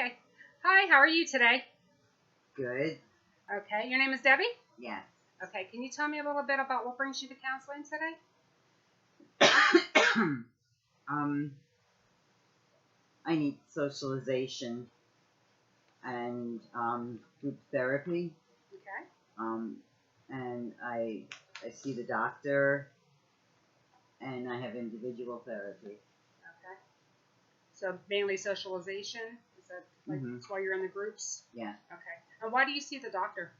Okay. Hi, how are you today? Good. Okay. Your name is Debbie? Yes. Okay. Can you tell me a little bit about what brings you to counseling today? um, I need socialization and group therapy. Okay. Um, and I see the doctor, and I have individual therapy. Okay. So mainly socialization? Is that like Mhm. that's why you're in the groups? Yeah. Okay. And why do you see the doctor?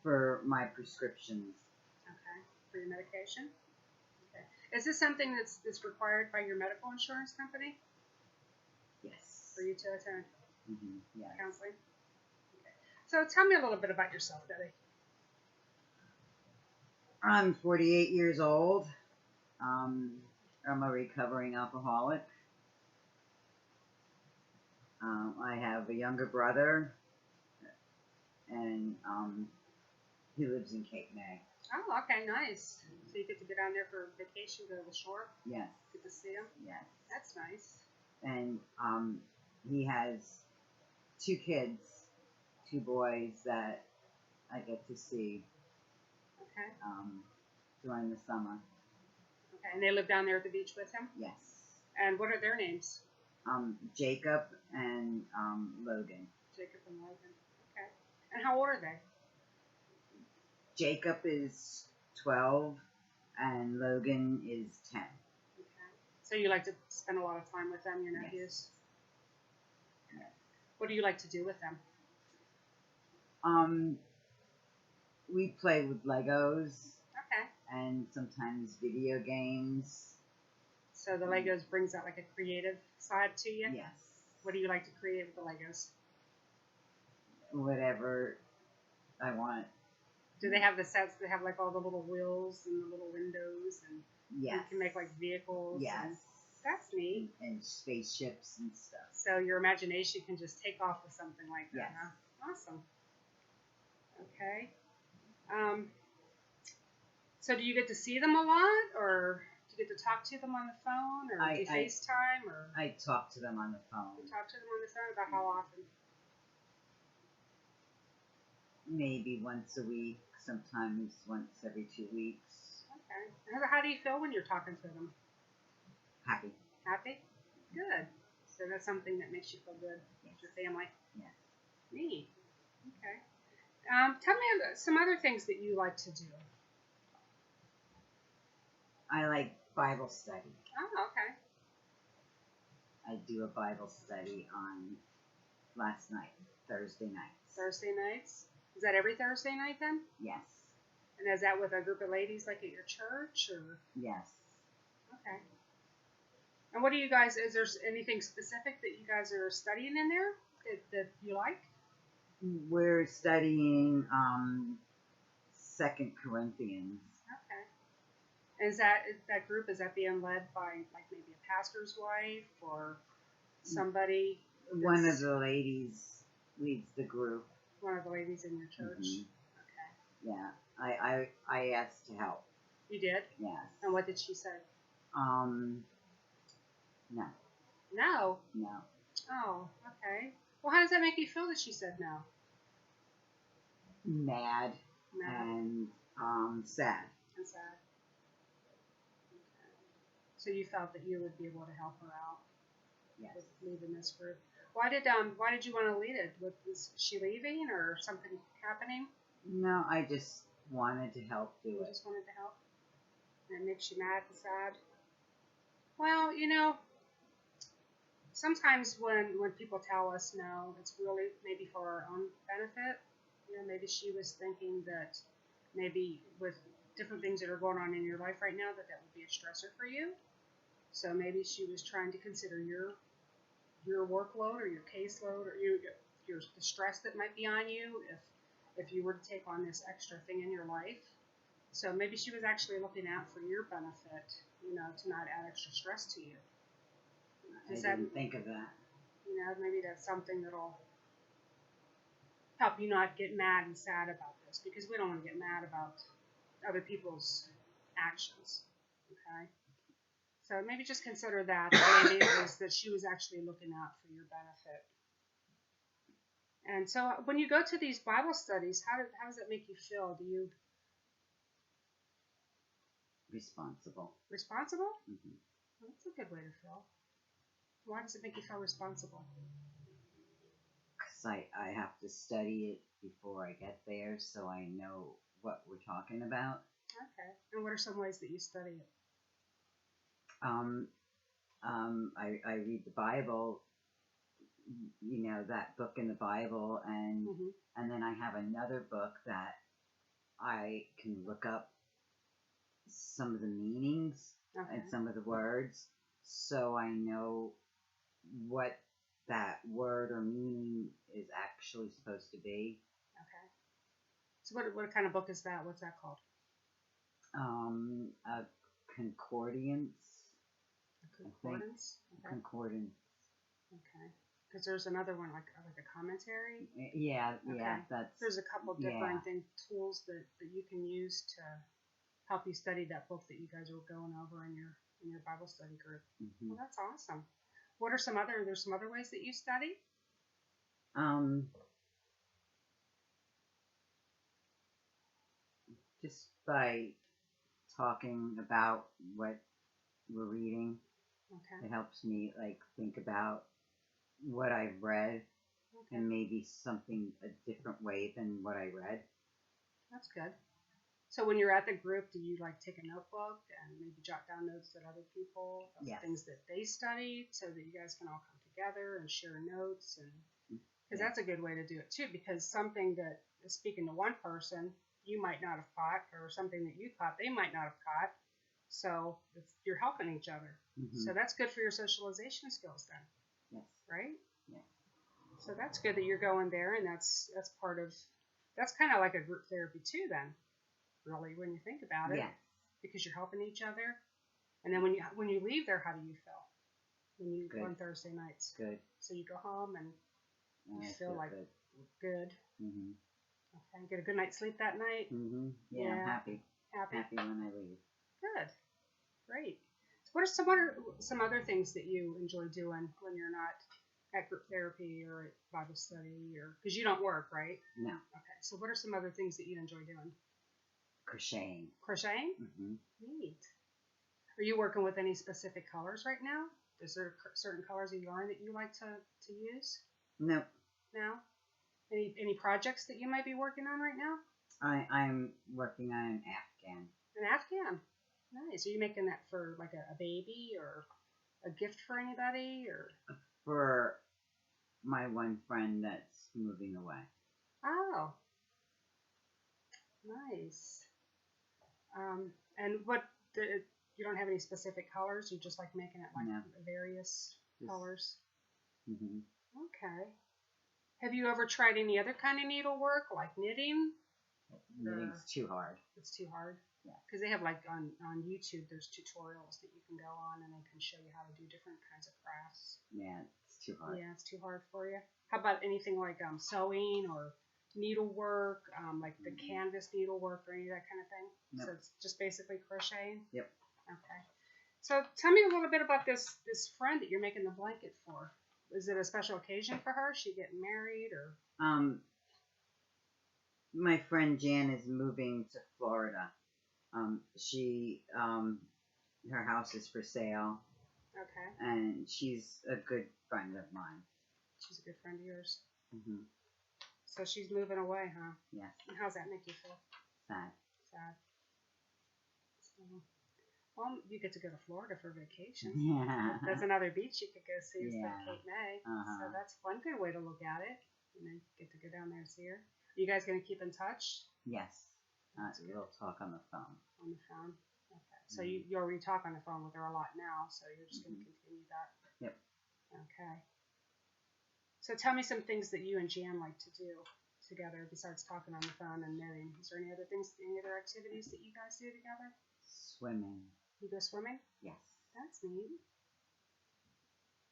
For my prescriptions. Okay. For your medication? Okay. Is this something that's required by your medical insurance company Yes. for you to attend Yes. counseling? Okay. So tell me a little bit about yourself, Debbie. I'm 48 years old. I'm a recovering alcoholic. I have a younger brother, and he lives in Cape May. Oh, okay, nice. So you get to go down there for vacation, go to the shore, Yes. get to see him. Yes. That's nice. And he has two kids, two boys that I get to see Okay. during the summer. Okay, and they live down there at the beach with him? Yes. And what are their names? Jacob and Logan. Jacob and Logan. Okay. And how old are they? Jacob is 12 and Logan is 10. Okay. So you like to spend a lot of time with them, your Yes. nephews? Yes. What do you like to do with them? We play with Legos Okay. and sometimes video games. So the Legos brings out like a creative side to you? Yes. What do you like to create with the Legos? Whatever I want. Do they have the sets that have like all the little wheels and the little windows and Yes. you can make like vehicles? Yes. And that's neat. And spaceships and stuff. So your imagination can just take off with something like that, Yes. huh? Awesome. Okay. So do you get to see them a lot, or do you get to talk to them on the phone, or do you FaceTime, or I talk to them on the phone. you talk to them on the phone? About how often? Maybe once a week, sometimes once every 2 weeks. Okay. And how do you feel when you're talking to them? Happy. Happy? Good. So that's something that makes you feel good with your family. Yes. Neat. Okay. Tell me about some other things that you like to do. I like Bible study. Oh, okay. I do a Bible study on last night, Thursday nights. Thursday nights? Is that every Thursday night then? Yes. And is that with a group of ladies like at your church, or? Yes. Okay. And what do you guys, is there anything specific that you guys are studying in there that you like? We're studying 2 Corinthians. Okay. And is that group, is that being led by like maybe a pastor's wife or somebody? One of the ladies leads the group. One of the ladies in your church? Mm-hmm. Okay. Yeah. I asked to help. You did? Yes. And what did she say? No. No? No. Oh, okay. Well, how does that make you feel that she said no? Mad. Mad. And sad. And sad. Okay. So you felt that you would be able to help her out? Yes. With leaving this group. Why did you want to lead it? Was she leaving or something happening? No, I just wanted to help do You it. just wanted to help? And it makes you mad and sad? Well, sometimes when people tell us no, it's really maybe for our own benefit. Maybe she was thinking that maybe with different things that are going on in your life right now that would be a stressor for you. So maybe she was trying to consider your workload or your caseload or the stress that might be on you if you were to take on this extra thing in your life. So maybe she was actually looking out for your benefit, to not add extra stress to you. I didn't think of that. Maybe that's something that'll help you not get mad and sad about this, because we don't want to get mad about other people's actions. Okay? So maybe just consider that maybe it was that she was actually looking out for your benefit. And so when you go to these Bible studies, how does it make you feel? Do you Responsible. responsible? Mm-hmm. Well, that's a good way to feel. Why does it make you feel responsible? Because I have to study it before I get there, so I know what we're talking about. Okay. And what are some ways that you study it? I read the Bible, that book in the Bible, and Mm-hmm. and then I have another book that I can look up some of the meanings Okay. and some of the words, so I know what that word or meaning is actually supposed to be. Okay. So what kind of book is that? What's that called? A concordance. A concordance. Okay. Concordance. Okay. Because there's another one like a commentary. Yeah, Okay. that's. There's a couple different tools that you can use to help you study that book that you guys are going over in your Bible study group. Mm-hmm. Well, that's awesome. What are there's some other ways that you study? Just by talking about what we're reading, Okay. it helps me think about what I've read Okay. and maybe something a different way than what I read. That's good. So when you're at the group, do you take a notebook and maybe jot down notes that other people, Yes. things that they studied, so that you guys can all come together and share notes? And because that's a good way to do it too. Because something that is speaking to one person, you might not have caught, or something that you caught, they might not have caught. So you're helping each other. Mm-hmm. So that's good for your socialization skills then. Yes. Right? Yes. So that's good that you're going there, and that's kind of like a group therapy too then, really, when you think about it. Yes. Because you're helping each other. And then when you leave there, how do you feel? When you go on Thursday nights? Good. So you go home and you feel like good. Mm-hmm. Okay. Get a good night's sleep that night? Mm-hmm. Yeah, I'm happy. Happy when I leave. Good. Great. So what are some other things that you enjoy doing when you're not at group therapy or at Bible study, or because you don't work, right? No. Okay. So what are some other things that you enjoy doing? Crocheting. Crocheting? Mm-hmm. Neat. Are you working with any specific colors right now? Is there certain colors of yarn that you like to use? Nope. No? Any projects that you might be working on right now? I'm working on an Afghan. An Afghan? Nice. Are you making that for like a baby or a gift for anybody, or? For my one friend that's moving away. Oh. Nice. And you don't have any specific colors? You just like making it like various colors? Mm-hmm. Okay. Have you ever tried any other kind of needlework, like knitting? Knitting's too hard. It's too hard? Yeah. Because they have on YouTube, there's tutorials that you can go on and they can show you how to do different kinds of crafts. Yeah, it's too hard. Yeah, it's too hard for you. How about anything like sewing or needlework, like the canvas needlework or any of that kind of thing? Nope. So it's just basically crocheting? Yep. Okay. So tell me a little bit about this friend that you're making the blanket for. Is it a special occasion for her? Is she getting married or? My friend Jan is moving to Florida. Her house is for sale. Okay. And she's a good friend of mine. She's a good friend of yours. Mm-hmm. So she's moving away, huh? Yes. And how's that make you feel? Sad. Sad. So, well, you get to go to Florida for vacation. Yeah. That's another beach you could go see. Is the Yeah. Cape May. Uh-huh. So that's one good way to look at it. And then get to go down there and see her. Are you guys going to keep in touch? Yes. We'll talk on the phone. On the phone? Okay. So you already talk on the phone with her a lot now, so you're just going to continue that? Yep. Okay. So tell me some things that you and Jan like to do together besides talking on the phone and knitting. Is there any other activities that you guys do together? Swimming. You go swimming? Yes. That's neat.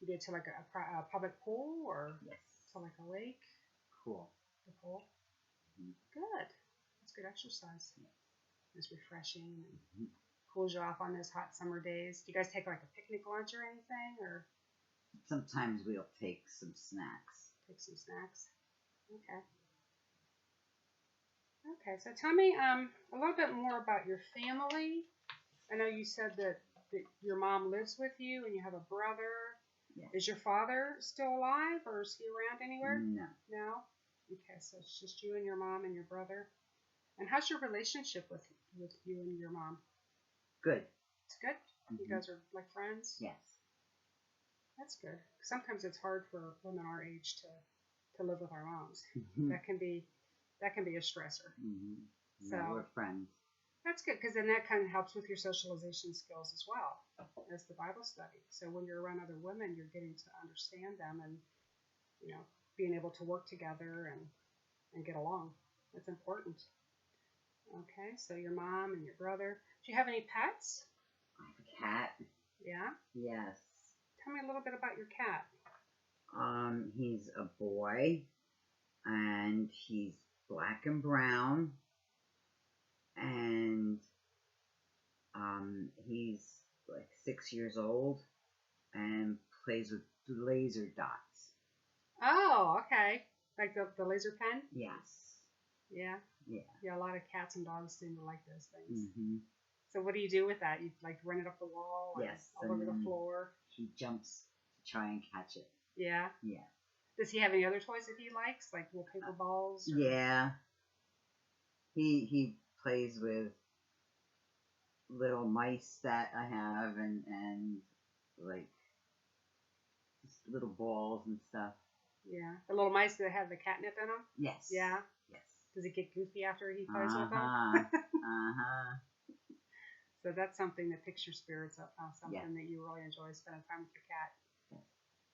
You go to like a public pool or yes. to like a lake? Pool. The pool? Mm-hmm. Good. That's good exercise. Yes. It's refreshing and cools you off on those hot summer days. Do you guys take like a picnic lunch or anything, or Sometimes we'll take some snacks. take some snacks? Okay. Okay, so tell me a little bit more about your family. I know you said that your mom lives with you and you have a brother. Yes. Is your father still alive or is he around anywhere? No. No? Okay, so it's just you and your mom and your brother. And how's your relationship with you and your mom? Good. It's good? You Mhm. guys are like friends? Yes. That's good. Sometimes it's hard for women our age to live with our moms. Mhm. That can be a stressor. Mhm. So No, we're friends. that's good because then that kind of helps with your socialization skills as well as the Bible study. So when you're around other women, you're getting to understand them and being able to work together and get along. That's important. Okay, so your mom and your brother. Do you have any pets? I have a cat. Yeah. Yes. Tell me a little bit about your cat. He's a boy, and he's black and brown, and he's like 6 years old, and plays with laser dots. Oh, okay. Like the laser pen? Yes. Yeah. Yeah. Yeah, a lot of cats and dogs seem to like those things. Mhm. So what do you do with that? You like run it up the wall? And Yes. all over the floor? He jumps to try and catch it. Yeah. Yeah. Does he have any other toys that he likes, like little paper balls? Or... Yeah. He plays with little mice that I have, and like just little balls and stuff. Yeah. The little mice that have the catnip in them? Yes. Yeah. Yes. Does he get goofy after he plays with them? Uh-huh. So that's something that picks your spirits up, something Yeah. that you really enjoy spending time with your cat. Yes.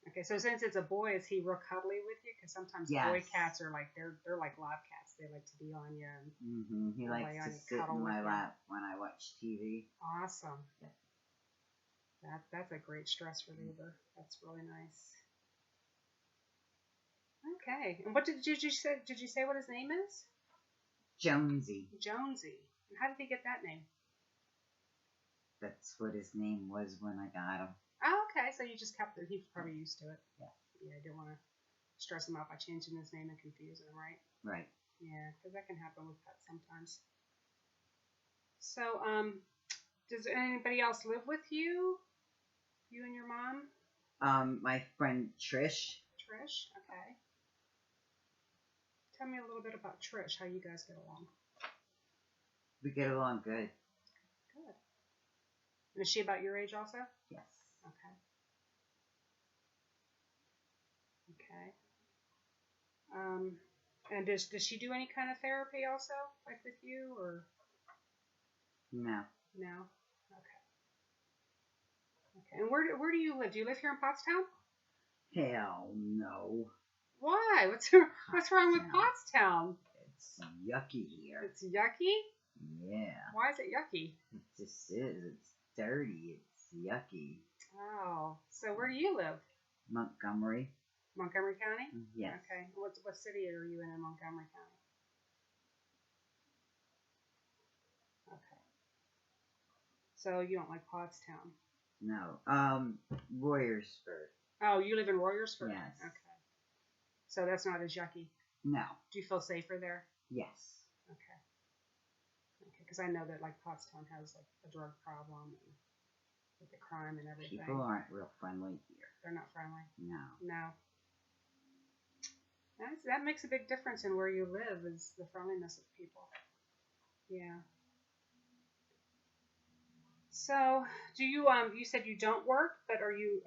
Okay, so since it's a boy, is he real cuddly with you? Because sometimes Yes. boy cats are like they're like lab cats. They like to be on you. And He Lay likes on to you, sit cuddle in with my you. lap when I watch TV. awesome. Yeah. That's a great stress reliever. That's really nice. Okay, and what did you say? Did you say what his name is? Jonesy. Jonesy. And how did he get that name? That's what his name was when I got him. Oh, okay. So you just kept it. He's probably used to it. Yeah. Yeah, I didn't want to stress him out by changing his name and confusing him, right? Right. Yeah, because that can happen with pets sometimes. So, does anybody else live with you? You and your mom? My friend Trish. Trish? Okay. Tell me a little bit about Trish, how you guys get along. We get along good. Good. And is she about your age also? Yes. Okay. Okay. And does she do any kind of therapy also, like with you, or No. no? Okay. Okay. And where do you live? Do you live here in Pottstown? Hell no. Why? What's wrong with Pottstown? It's yucky here. It's yucky? Yeah. Why is it yucky? It just is. It's dirty. It's yucky. Oh, so where do you live? Montgomery. Montgomery County? Yes. Okay. What city are you in Montgomery County? Okay. So you don't like Pottstown? No. Royersford. Oh, you live in Royersford? Yes. Okay. So that's not as yucky. No. Do you feel safer there? Yes. Okay. Okay. Because I know that like Pottstown has like a drug problem and with the crime and everything. People aren't real friendly here. They're not friendly. No. No. That makes a big difference in where you live is the friendliness of people. Yeah. So, do you you said you don't work, but are you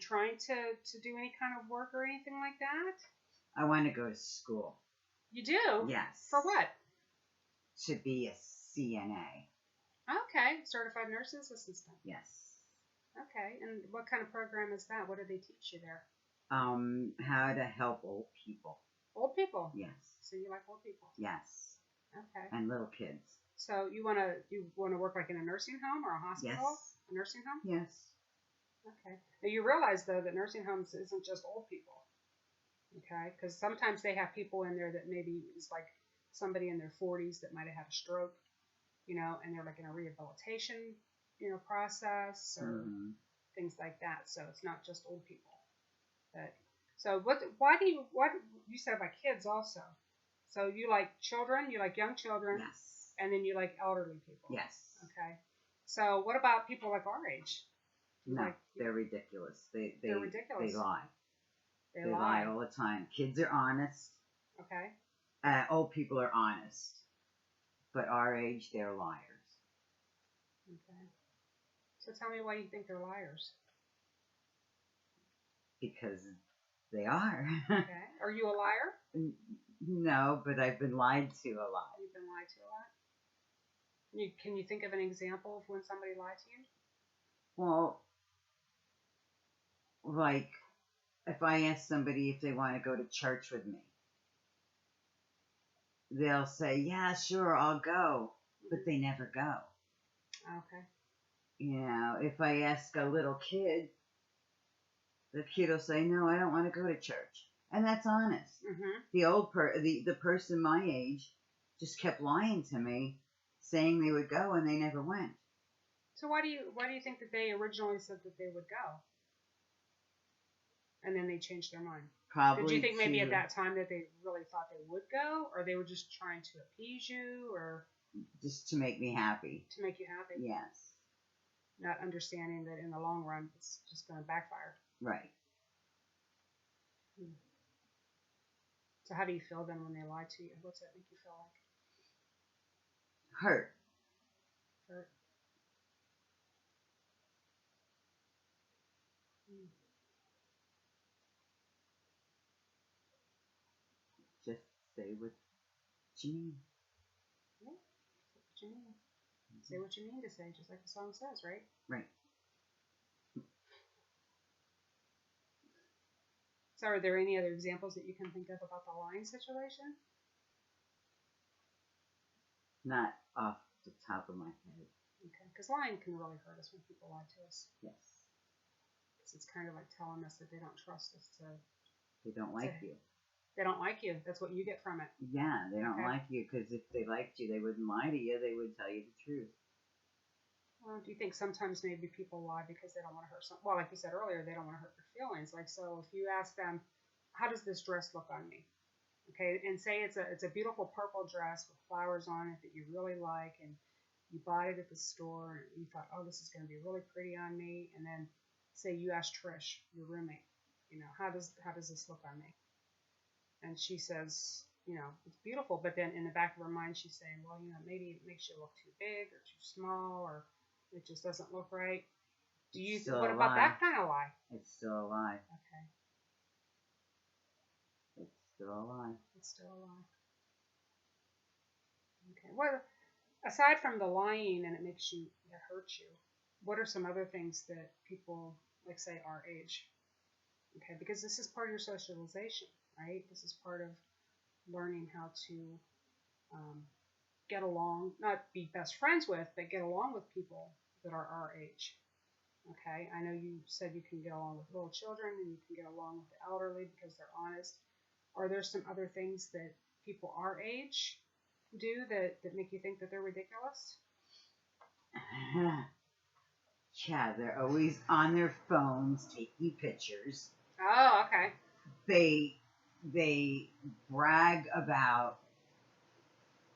trying to do any kind of work or anything like that? I want to go to school. You do? Yes. For what? To be a CNA. Okay, certified nurse's assistant. Yes. Okay, and what kind of program is that? What do they teach you there? How to help old people. Old people. Yes. So you like old people? Yes. Okay. And little kids. So you wanna work like in a nursing home or a hospital? Yes. A nursing home? Yes. Okay. Now you realize though that nursing homes isn't just old people. Okay, because sometimes they have people in there that maybe is like somebody in their 40s that might have had a stroke. and they're like in a rehabilitation, process or Mm-hmm. things like that. So it's not just old people. But so what you said about kids also. So you like children, you like young children, Yes. and then you like elderly people. Yes. Okay. So what about people like our age? No, they're ridiculous. They're ridiculous. They lie. They lie all the time. Kids are honest. Okay. Old people are honest. But our age, they're liars. Okay. So tell me why you think they're liars. Because they are. Okay. Are you a liar? No, but I've been lied to a lot. You've been lied to a lot? Can you think of an example of when somebody lied to you? Well, like, if I ask somebody if they want to go to church with me, they'll say, yeah, sure, I'll go. But they never go. Okay. If I ask a little kid, the kid will say, no, I don't want to go to church. And that's honest. Mm-hmm. The person my age just kept lying to me, saying they would go and they never went. So why do you think that they originally said that they would go? And then they changed their mind. Probably. Did you think maybe at that time that they really thought they would go, or they were just trying to appease you, or just to make me happy? To make you happy. Yes. Not understanding that in the long run it's just going to backfire. Right. So how do you feel then when they lie to you? What's that make you feel like? Hurt. Hurt. Just say what you mean. Yeah, say what you mean. Say what you mean to say, just like the song says, right? Right. So are there any other examples that you can think of about the lying situation? Not off the top of my head. Okay, because lying can really hurt us when people lie to us. Yes. Because it's kind of like telling us that they don't trust us to. They don't like you. They don't like you. That's what you get from it. Yeah, they don't like you because if they liked you, they wouldn't lie to you. They would tell you the truth. Well, do you think sometimes maybe people lie because they don't want to hurt some? Well, like you said earlier, they don't want to hurt their feelings. Like, so if you ask them, how does this dress look on me? Okay, and say it's a beautiful purple dress with flowers on it that you really like, and you bought it at the store, and you thought, oh, this is going to be really pretty on me. And then say you ask Trish, your roommate, how does this look on me? And she says, it's beautiful, but then in the back of her mind, she's saying, well, maybe it makes you look too big or too small, or it just doesn't look right. What about that kind of lie? It's still a lie. Okay. It's still a lie. It's still a lie. Okay. Well, aside from the lying and it hurts you, what are some other things that people, like say our age, okay, because this is part of your socialization, right? This is part of learning how to get along, not be best friends with, but get along with people that are our age. Okay, I know you said you can get along with little children and you can get along with the elderly because they're honest. Are there some other things that people our age do that make you think that they're ridiculous? Yeah, they're always on their phones taking pictures. Oh, okay. They brag about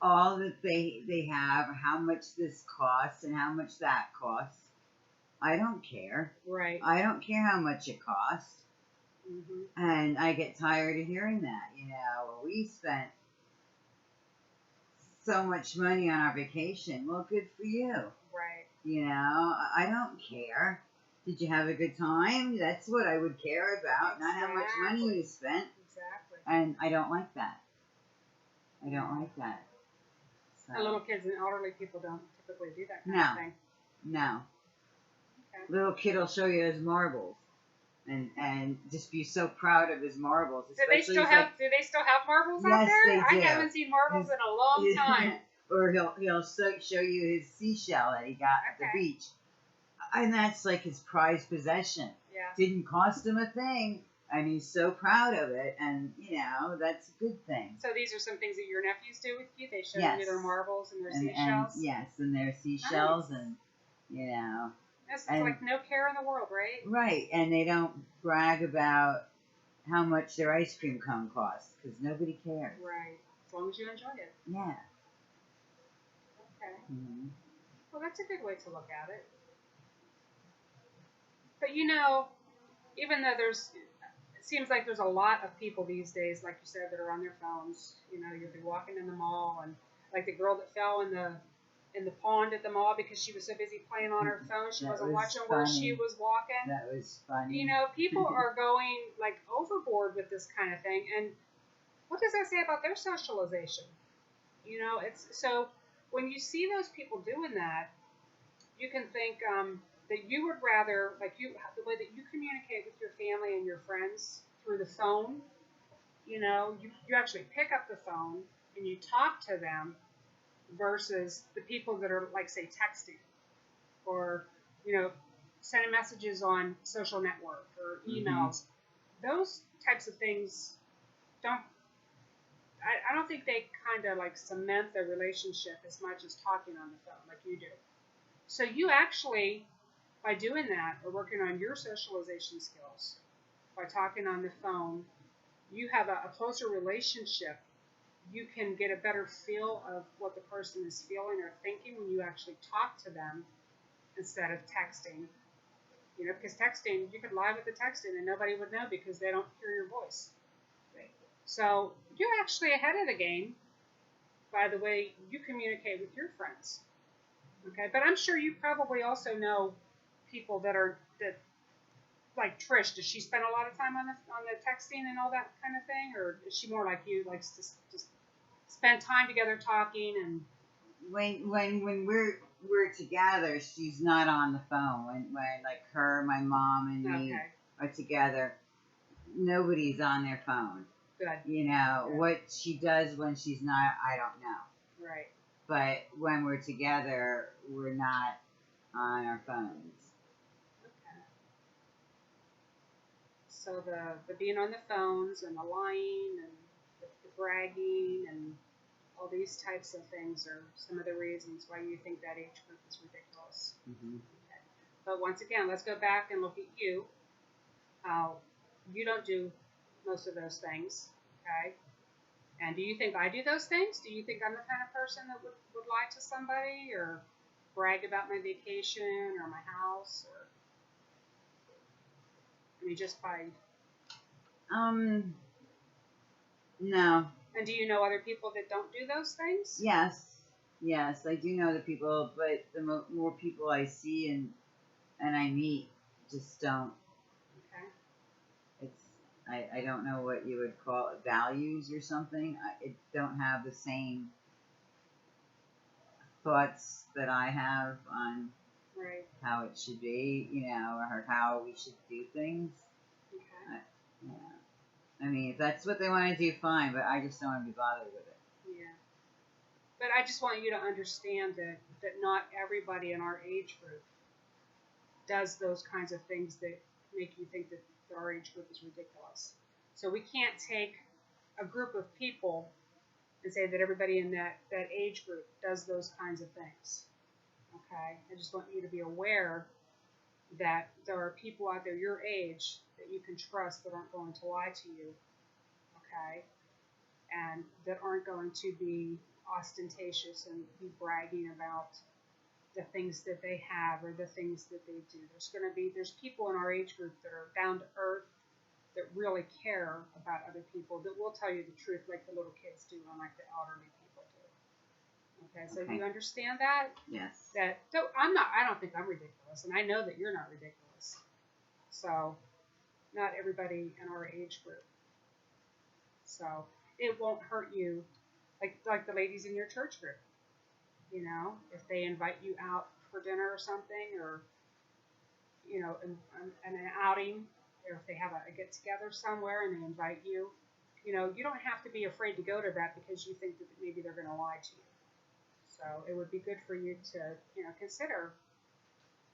all that they have, how much this costs and how much that costs. I don't care. Right. I don't care how much it costs. Mm-hmm. And I get tired of hearing that. We spent so much money on our vacation. Well, good for you. Right. I don't care. Did you have a good time? That's what I would care about, Exactly. not how much money you spent. Exactly. And I don't like that. I don't like that. So. And little kids and elderly people don't typically do that kind of thing. No. Okay. Little kid will show you his marbles. And just be so proud of his marbles. Do they still have marbles out there? Yes, they do. I haven't seen marbles in a long time. Or he'll show you his seashell that he got at the beach. And that's like his prized possession. Yeah. Didn't cost him a thing. and he's so proud of it, and that's a good thing. So these are some things that your nephews do with you. They show Yes. you their marbles and their And seashells. yes, and their seashells, Nice. and It's and- like no care in the world, right? right, and they don't brag about how much their ice cream cone costs because nobody cares. Right. As long as you enjoy it. Yeah. Okay. Mm-hmm. Well, that's a good way to look at it. But even though it seems like there's a lot of people these days, like you said, that are on their phones. You'll be walking in the mall, and like the girl that fell in the pond at the mall because she was so busy playing on her phone, she That wasn't was watching where funny. she was walking. That was funny. People are going like overboard with this kind of thing, and what does that say about their socialization? It's so when you see those people doing that, you can think that you would rather, the way that you communicate with your family and your friends through the phone. You actually pick up the phone and you talk to them versus the people that are like say texting or sending messages on social network or emails. Those types of things I don't think they kind of like cement the relationship as much as talking on the phone like you do. So you actually, by doing that, are working on your socialization skills. By talking on the phone, you have a closer relationship. You can get a better feel of what the person is feeling or thinking when you actually talk to them instead of texting. Because texting, you could lie with the texting and nobody would know because they don't hear your voice. So you're actually ahead of the game by the way you communicate with your friends. Okay, but I'm sure you probably also know people that like Trish. Does she spend a lot of time on the texting and all that kind of thing, or is she more like you, likes to just spend time together talking and? When we're together, she's not on the phone. When like her, my mom, and me are together, nobody's on their phone. Good. What she does when she's not, I don't know. Right. But when we're together, we're not on our phones. Okay. So the being on the phones and the lying and the bragging and all these types of things are some of the reasons why you think that age group is ridiculous. Mm-hmm. Okay. But once again, let's go back and look at you. You don't do most of those things, okay? And do you think I do those things? Do you think I'm the kind of person that would lie to somebody or brag about my vacation or my house? Or just by... No. And do you know other people that don't do those things? Yes, I do know the people, but the more people I see and I meet just don't. I don't know what you would call it, values or something. It don't have the same thoughts that I have on how it should be, or how we should do things. Okay. I mean, if that's what they want to do, fine, but I just don't want to be bothered with it. Yeah. But I just want you to understand that not everybody in our age group does those kinds of things that make you think that our age group is ridiculous. So we can't take a group of people and say that everybody in that age group does those kinds of things. Okay? I just want you to be aware that there are people out there your age that you can trust that aren't going to lie to you. Okay? And that aren't going to be ostentatious and be bragging about the things that they have or the things that they do. There's people in our age group that are down to earth, that really care about other people, that will tell you the truth like the little kids do and like the elderly people do. Okay, so you understand that? Yes. I don't think I'm ridiculous, and I know that you're not ridiculous. So, not everybody in our age group. So, it won't hurt you, like the ladies in your church group. If they invite you out for dinner or something, or an outing, or if they have a get together somewhere and they invite you, you don't have to be afraid to go to that because you think that maybe they're going to lie to you. So it would be good for you to consider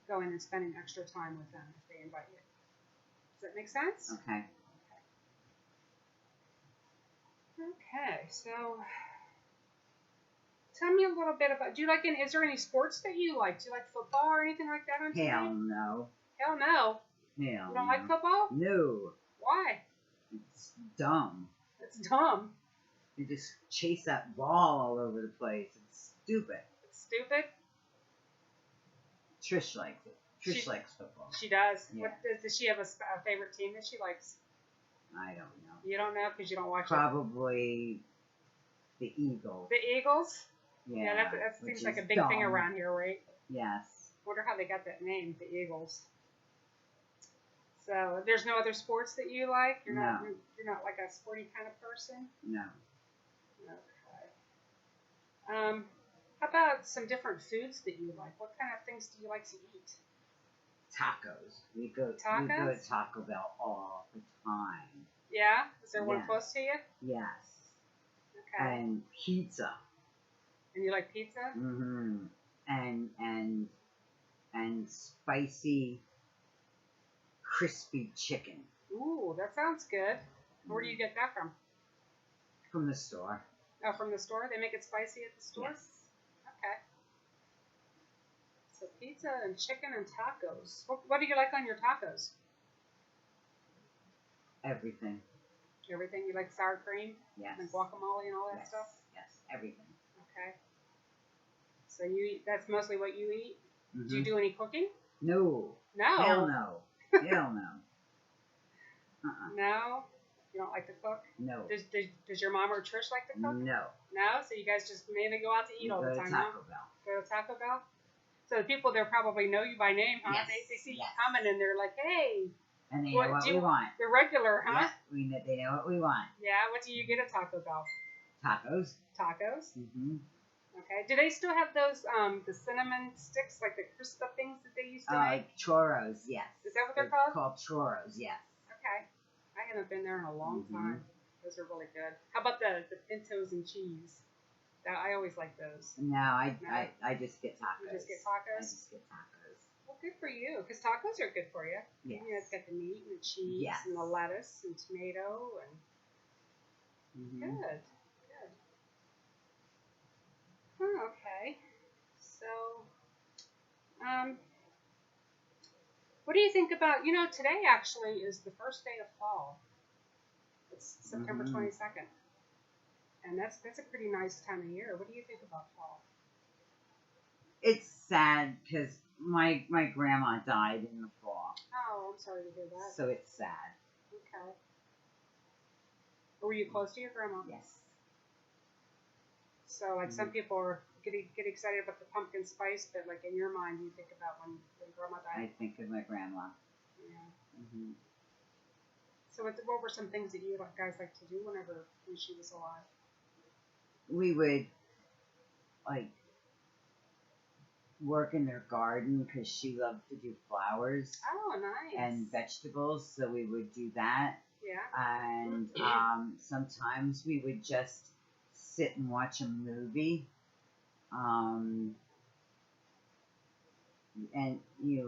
going and spending extra time with them if they invite you. Does that make sense? Okay. Okay, so tell me a little bit about. Do you like any? Is there any sports that you like? Do you like football or anything like that on TV? Hell no. Hell no. Hell You no. don't like football? No. Why? It's dumb. It's dumb. You just chase that ball all over the place. It's stupid. It's stupid. Trish likes it. Trish likes football. She does. Yeah. What does she have a favorite team that she likes? I don't know. You don't know because you don't watch it. Probably the Eagles. The Eagles. Yeah. That seems like a big thing around here, right? Yes. Wonder how they got that name, the Eagles. So there's no other sports that you like. You're not like a sporty kind of person. No. Okay. How about some different foods that you like? What kind of things do you like to eat? Tacos. We go to Taco Bell all the time. Yeah? Is there one close to you? Yes. Okay. And pizza. And you like pizza? Mm-hmm. And spicy, crispy chicken. Ooh, that sounds good. Where do you get that from? From the store. Oh, from the store? They make it spicy at the store? Yes. Okay. So pizza and chicken and tacos. What do you like on your tacos? Everything. Everything? You like sour cream? Yes. And guacamole and all that stuff? Yes, everything. Okay. So that's mostly what you eat? Mm-hmm. Do you do any cooking? No. No. Hell no. Hell no. No? You don't like to cook? No. Does your mom or Trish like to cook? No. No? So you guys just mainly go out to eat all the time, Taco Bell. Go to Taco Bell? So the people there probably know you by name, huh? Yes. They see you coming and they're like, hey. And they know what we want. The regular, huh? Yeah, they know what we want. Yeah, what do you get at Taco Bell? Tacos. Tacos? Mm-hmm. Okay. Do they still have those, the cinnamon sticks, like the crisp things that they used to make? Like churros, yes. Is that what they're called? Called churros, yes. Okay. I haven't been there in a long time. Those are really good. How about the pintos and cheese? I always like those. No, I just get tacos. You just get tacos? I just get tacos. Well, good for you, because tacos are good for you. Yes. You know, it's got the meat and the cheese and the lettuce and tomato and good. Oh, okay. So, what do you think about, today actually is the first day of fall. It's September 22nd. And that's a pretty nice time of year. What do you think about fall? It's sad because my grandma died in the fall. Oh, I'm sorry to hear that. So it's sad. Okay. Were you close to your grandma? Yes. So, like, some people get excited about the pumpkin spice, but, like, in your mind, you think about when grandma died? I think of my grandma. Yeah. Mm-hmm. So, what were some things that you guys like to do when she was alive? We would, like, work in their garden because she loved to do flowers. Oh, nice. And vegetables, so we would do that. Yeah. And sometimes we would just sit and watch a movie. And,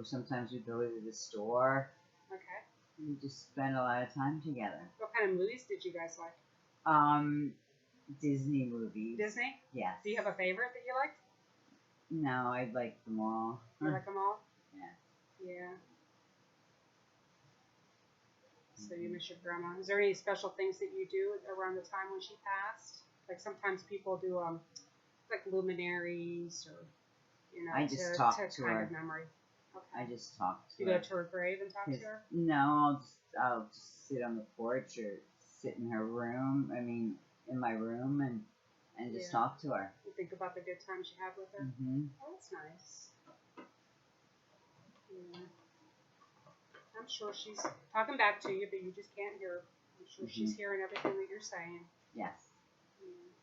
sometimes we'd go to the store. Okay. We just spend a lot of time together. What kind of movies did you guys like? Disney movies. Disney? Yes. Do you have a favorite that you liked? No, I like them all. You like them all? Yeah. Yeah. So you miss your grandma. Is there any special things that you do around the time when she passed? Like sometimes people do like luminaries or I just talk to her. Of memory. Okay. I just talk to her. her. You go to her grave and talk to her? No, I'll just sit on the porch or sit in her room. In my room and just talk to her. You think about the good times you had with her? Mm-hmm. Oh, that's nice. Yeah. I'm sure she's talking back to you, but you just can't hear her. I'm sure she's hearing everything that you're saying. Yes. Yeah.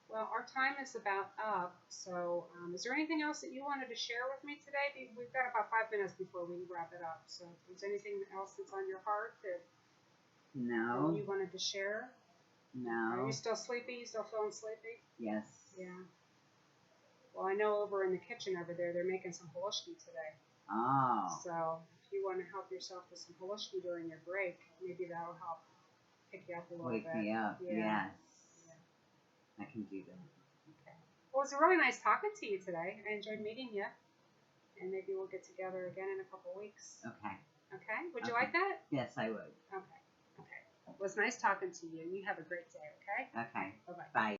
Well, our time is about up, so is there anything else that you wanted to share with me today? We've got about 5 minutes before we wrap it up, so is there anything else that's on your heart that you wanted to share? No. Are you still sleepy? You still feeling sleepy? Yes. Yeah. Well, I know over in the kitchen over there, they're making some holoshki today. Oh. So if you want to help yourself with some holoshki during your break, maybe that'll help. pick you up a little Wake bit. me up. Yeah. Yes. I can do that. Okay. Well, it was really nice talking to you today. I enjoyed meeting you. And maybe we'll get together again in a couple weeks. Okay. Okay? Would you Okay. like that? Yes, I would. Okay. Okay. Well, it was nice talking to you. You have a great day, okay? Okay. Bye-bye. Bye.